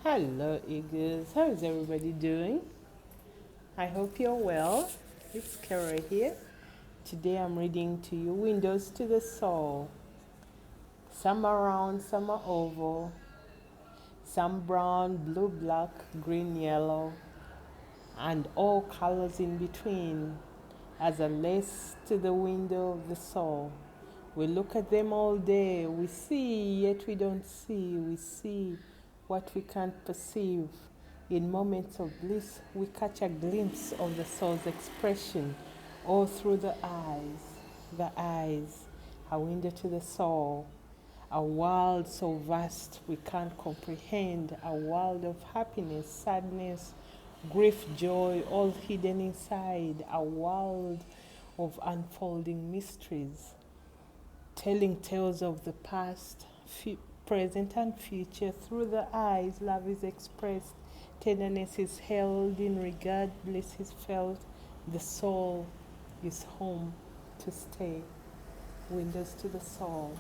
Hello, Eagles. How is everybody doing? I hope you're well. It's Keroy here. Today I'm reading to you Windows to the Soul. Some are round, some are oval, some brown, blue, black, green, yellow, and all colors in between as a lace to the window of the soul. We look at them all day. We see, yet we don't see. We see what we can't perceive. In moments of bliss, we catch a glimpse of the soul's expression all through the eyes. The eyes, a window to the soul. A world so vast we can't comprehend. A world of happiness, sadness, grief, joy, all hidden inside. A world of unfolding mysteries, telling tales of the past, present, and future. Through the eyes, love is expressed, tenderness is held in regard, bliss is felt. The soul is home to stay. Windows to the soul.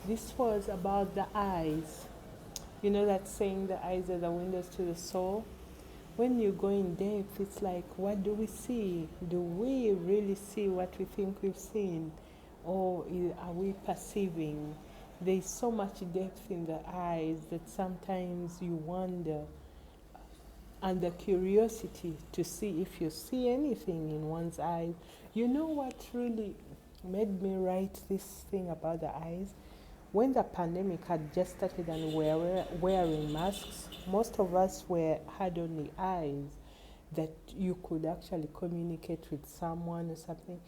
This was about the eyes. You know that saying, the eyes are the windows to the soul? When you go in depth, it's like, what do we see? Do we really see what we think we've seen? Or are we perceiving? There's so much depth in the eyes that sometimes you wonder, and the curiosity to see if you see anything in one's eyes. You know what really made me write this thing about the eyes? When the pandemic had just started and we were wearing masks, most of us had only eyes that you could actually communicate with someone or something.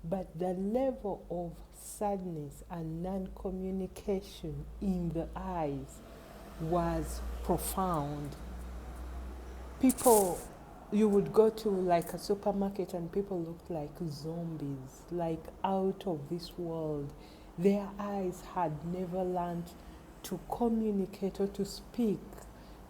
But the level of sadness and non-communication in the eyes was profound. People, you would go to like a supermarket and people looked like zombies, like out of this world. Their eyes had never learned to communicate or to speak.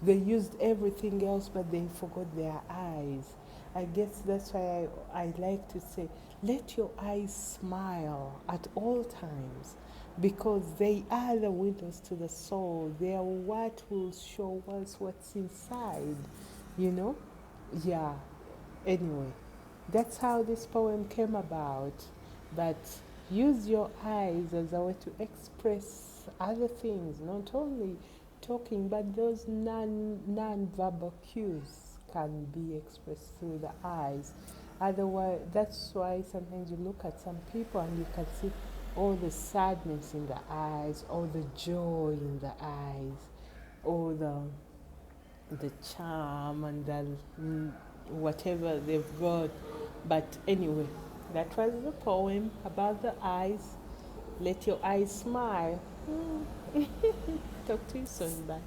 They used everything else, but they forgot their eyes. I guess that's why I like to say, let your eyes smile at all times, because they are the windows to the soul. They are what will show us what's inside, you know? Yeah. Anyway, that's how this poem came about. But use your eyes as a way to express other things, not only talking, but those non-verbal cues can be expressed through the eyes. Otherwise, that's why sometimes you look at some people and you can see all the sadness in the eyes, or the joy in the eyes, or the charm and the whatever they've got. But anyway, that was the poem about the eyes. Let your eyes smile. Talk to you soon. Bye.